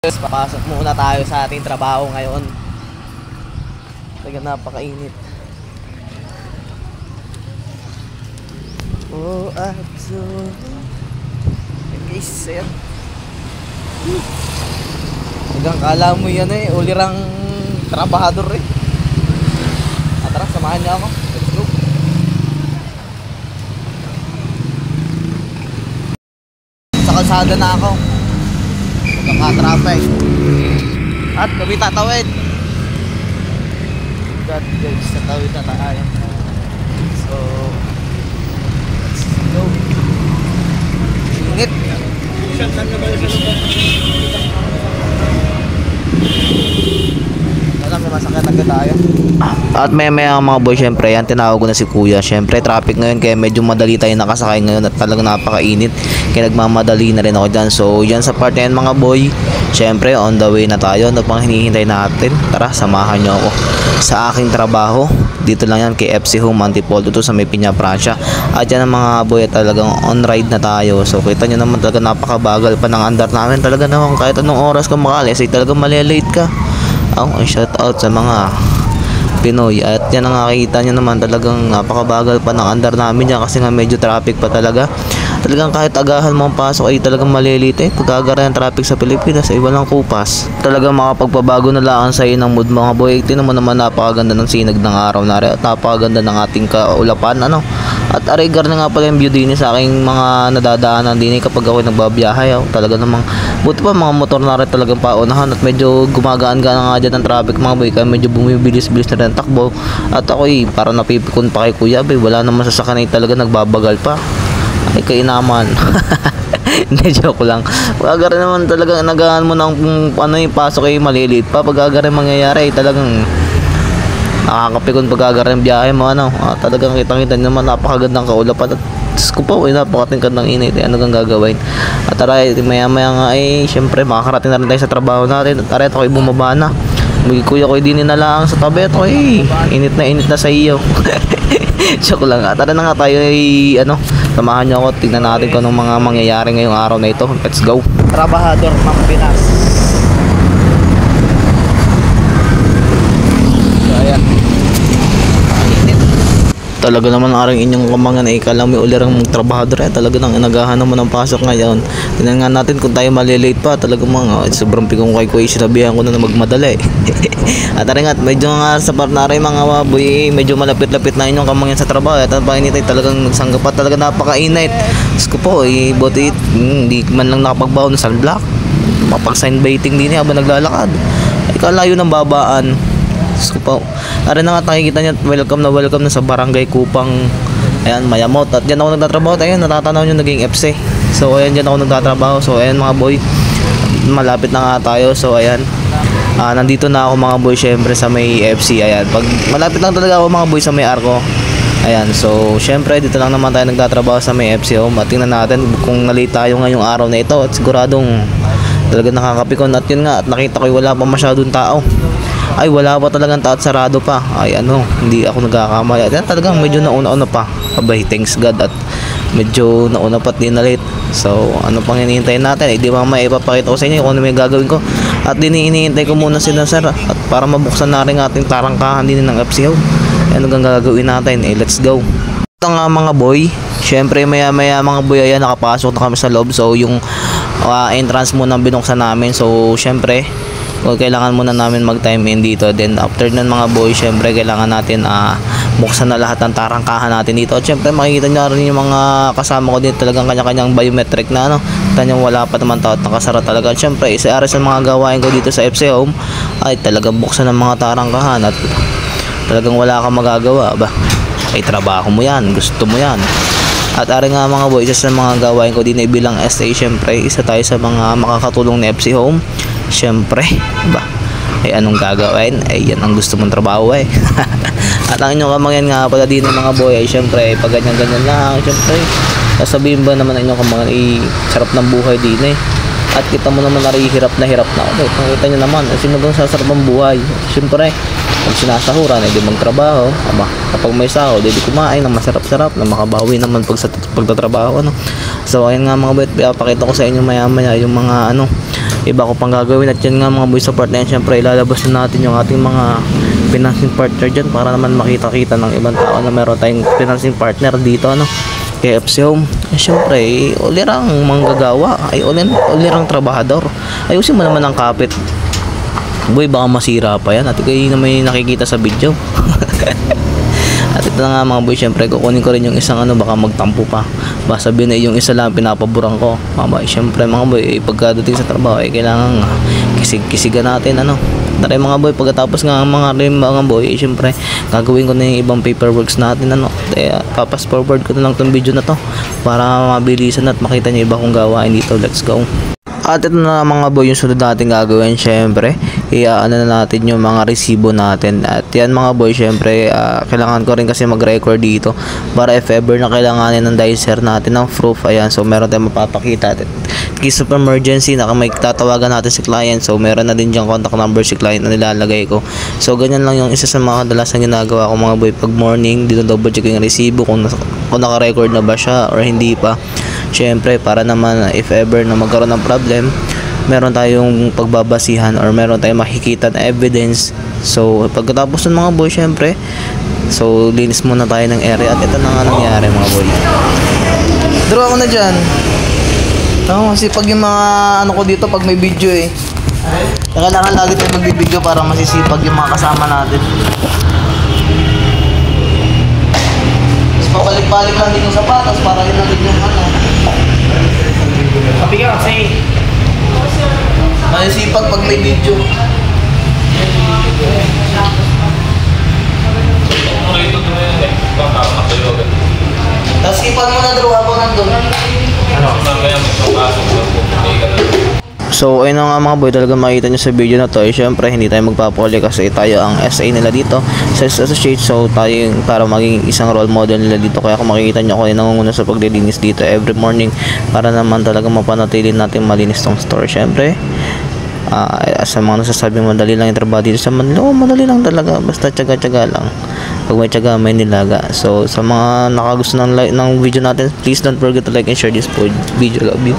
Papasok muna tayo sa ating trabaho ngayon. Talaga napakainit. Oh, so guys, ayan. Hanggang kala mo yan ulirang trabahador Tara, samahan niyo ako. Let's go. Sa kalsada na ako. Naka-traffic. At kami tatawid. God guys, tatawid na tayo. So, let's go. Singit. May masakit agad tayo. At may mga boy, syempre yan, tinawag ko na si kuya. Syempre traffic ngayon kaya medyo madali tayo nakasakay ngayon at talagang napakainit. Kaya nagmamadali na rin ako dyan. So yan sa part na yan mga boy, syempre on the way na tayo. Ano pang hinihintay natin? Tara, samahan nyo ako sa aking trabaho. Dito lang yan kay FC Home Antipolo, to sa may Piña Francia. At yan ang mga boy, talagang on ride na tayo. So kita nyo naman talaga napakabagal pa ng andar namin. Talaga naman kahit anong oras ka makalis ay talagang malilate ka. Shout out sa mga Pinoy. At yan ang nakikita nyo naman, talagang napakabagal pa ng andar namin yan kasi nga medyo traffic pa talaga. Talagang kahit agahan mo ang pasok ay talagang malilite pagkagara ng traffic sa Pilipinas ay walang kupas. Talagang makapagpabago na lang sa ng mood mga boy. Tingnan mo naman, napakaganda ng sinag ng araw na rin at napakaganda ng ating kaulapan At arigar na nga pala yung view din sa aking mga nadadaanan din kapag ako nagbabiyahe. Talaga namang buti pa mga motor na rin talagang paunahan at medyo gumagaan-gaan nga dyan ng traffic mga boy, kaya medyo bumibilis-bilis na rin takbo. At ako parang napipikon pa kay kuya wala naman sasakyan talaga nagbabagal pa. Ay kainaman. Hindi, joke lang. Pag naman talaga nagahan mo ng yung pasok ay malilit pa. Pag mangyayari talagang nakakapikon pag yung biyahe mo talagang kitang-kita naman napakagandang kaulapan at ko po napakatingkad ng init ano kang gagawin. At tara, maya-maya nga syempre makakarating na rin tayo sa trabaho natin. At tara, ako bumaba na. May kuya ko din na lang sa tabi. Ito init na sa iyo. Joke lang. Tara na nga tayo samahan nyo ako. Tingnan natin kung anong mga mangyayari ngayong araw na ito. Let's go. Trabahador ng Pinas. So ayan, talaga naman aring inyong kamangan ikalang may ulirang trabahador talaga nang inagahan naman ang pasok ngayon. Tingnan nga natin kung tayo malilate pa. Talaga mga sobrang pikong kay kuya, sinabihan ko na magmadali. At rin nga medyo nga sa part na rin mga boy, medyo malapit-lapit na inyong kamangan sa trabaho. At ang painitay talagang nagsanggap pa, talaga napakainit. Ko po buti hindi man lang nakapagbaon ng sunblock, mapag-sign baiting din habang naglalakad. Ay kalayo ng babaan. Kupaw. Aray na nga nakikita niyo, welcome na sa Barangay Kupang. Ayan, Mayamot. At diyan ako nagtatrabaho. Ayan, natatanaw niyo naging FC. So ayan, diyan ako nagtatrabaho. So ayan mga boy, malapit na nga tayo. So ayan, nandito na ako mga boy, syempre sa may FC. Ayan, pag malapit lang talaga ako mga boy sa may Arco. Ayan, so syempre dito lang naman tayo nagtatrabaho sa may FC Home. At tingnan natin kung nalate tayo ngayong araw na ito. At siguradong talaga nakakapikon. At yun nga, at nakita ko wala pa masyadong tao. Ay wala pa talagang tao at sarado pa. Ay hindi ako nagkakamali. At talagang medyo nauna pa. Abay, thanks God. At medyo nauna pa at di na late. So ano pang hinihintay natin? Di mamaya ipapakita ko sa inyo kung ano may gagawin ko. At hinihintay ko muna sila sir. At para mabuksan na rin ating tarangkahan din ng FCO. Ano gang gagawin natin? Let's go. Ito nga mga boy, syempre maya mga boy, ayan, nakapasok na kami sa loob. So yung entrance muna binuksan namin. So syempre kailangan muna namin mag time in dito. Then after nun mga boy, syempre kailangan natin buksan na lahat ng tarangkahan natin dito. At syempre makikita nyo rin yung mga kasama ko dito, talagang kanya-kanyang biometric na tanyang wala pa naman tao at nakasara talaga. At syempre isa sa mga gawain ko dito sa FC Home ay talagang buksan ng mga tarangkahan. At talagang wala kang magagawa ay trabaho mo yan, gusto mo yan. At ari nga mga boy, isa sa mga gawain ko din ay bilang SA, syempre isa tayo sa mga makakatulong ni FC Home. Syempre ay anong gagawin? Ay yan ang gusto mong trabaho At ang inyong kamangan nga pala din ng mga boy ay syempre pag ganyan lang, syempre sasabihin ba naman ang inyong kamangan sarap ng buhay din At kita mo naman hirap na ako. Nakita nyo naman, sino bang sasarap ang buhay? Siyempre, pag sinasahuran, di magtrabaho. Kapag may sahod, di kumain ng masarap-sarap na makabawi naman pagtatrabaho. So, ayun nga mga bet, pakita ko sa inyo maya-maya yung mga iba ko pang gagawin. At yan nga mga boy, sa part na yan syempre ilalabas na natin yung ating mga financing partner dyan para naman makita-kita ng ibang tao na meron tayong financing partner dito, ano, KFC Home. Syempre ulirang manggagawa ay ulirang trabahador, ayusin mo naman ang kapit boy, baka masira pa yan at kayo na may nakikita sa video. At ito na nga mga boy, syempre kukunin ko rin yung isang ano, baka magtampo pa, baka sabihin na yung isa lang pinapaboran ko mga boy. Syempre mga boy, pagkadating sa trabaho ay kailangan kisig-kisigan natin, ano. Tara mga boy, pagkatapos nga mga boy, syempre gagawin ko na yung ibang paperworks natin, ano. Kaya papas forward ko na lang tong video na to para mabilisan at makita nyo iba kong gawain dito. Let's go. At ito na mga boy, yung sunod natin gagawin, syempre ano na natin yung mga resibo natin. At yan mga boy, syempre kailangan ko rin kasi mag-record dito para if ever na kailanganin ng dicer natin ng proof, ayan, so meron tayong mapapakita. At case of emergency na may tatawagan natin si client, so meron na din diyang contact number si client na nilalagay ko. So ganyan lang yung isa sa mga kadalasan ginagawa ko mga boy. Pag morning, dito double check yung resibo kung naka-record na ba siya or hindi pa. Syempre para naman if ever na magkaroon ng problem, meron tayong pagbabasihan or meron tayong makikita na evidence. So pagkatapos ng mga boy, syempre so linis muna tayo ng area. At ito na nga nangyari mga boy. Draw ako na dyan. Kasi pag yung mga ano ko dito, pag may video kailangan lagi tayo magbibideo para masisipag yung mga kasama natin. Pabalik-balik lang din yung sapatos para yun lang din yung ano. Sabi ka kasi Masisipag pag may video. Tapos ipan mo na draw habang nandun. So ayun na nga mga boy, talaga makita nyo sa video na to, syempre hindi tayo magpapuli kasi tayo ang SA nila dito sa associate. So tayo para maging isang role model nila dito, kaya kung makikita nyo ako ay nangunguna sa paglilinis dito every morning para naman talaga mapanatili natin malinis tong store. Syempre sa mga nasasabing madali lang yung trabaho dito sa Manila, madali lang talaga, basta tiyaga-tiyaga lang. Pag may tiyaga may nilaga. So sa mga nakagusto ng video natin, please don't forget to like and share this video. Love you.